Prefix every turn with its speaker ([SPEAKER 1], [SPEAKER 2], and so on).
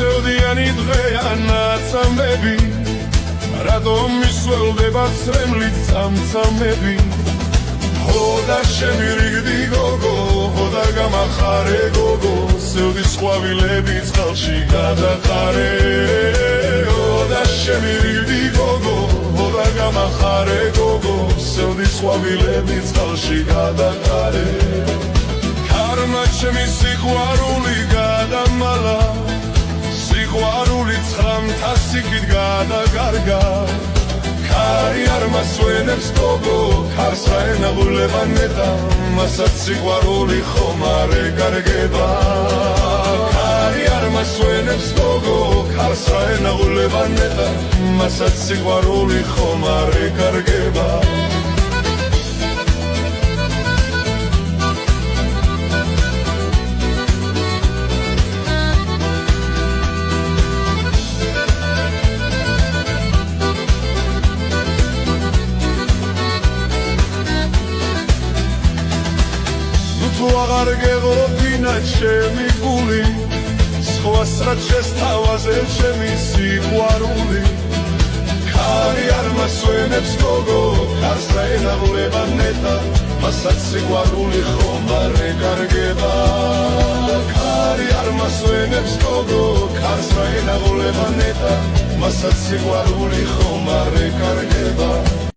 [SPEAKER 1] სევდიანი დღეა ნაცამბები რატომ მისველდება წრემლით წამწამები ხოდა შემირიგდი გოგო ხოდა გამახარე გოგო სევდის ყვავილები წყალში გადაყარე ხოდა შემირიგდი გოგო ხოდა გამახარე გოგო სევდის ყვავილები წყალში გადაყარე ქარმა ჩემი სიყვარული გადამალა სიყვარული ცხრამთა სიკით გადაგარგა ქარი არ მასვენებს გოგო ქარს აენაღულება ნეტა მასაც სიყვარული ხომ არ ეკარგება ქარი არ მასვენებს გოგო ქარს აენაღულება ნეტა მასაც სიყვარული ხომ არ ეკარგება თუ აღარ გეღობინა ჩემი გული სხვას რაც შესთავაზე ჩემი სიყვარული ქარი არ მასვენებს გოგო ქარს აენაღულება ნეტა მასაც სიყვარული ხომ არ ეკარგება ქარი არ მასვენებს გოგო ქარს აენაღულება ნეტა მასაც სიყვარული ხომ არ ეკარგება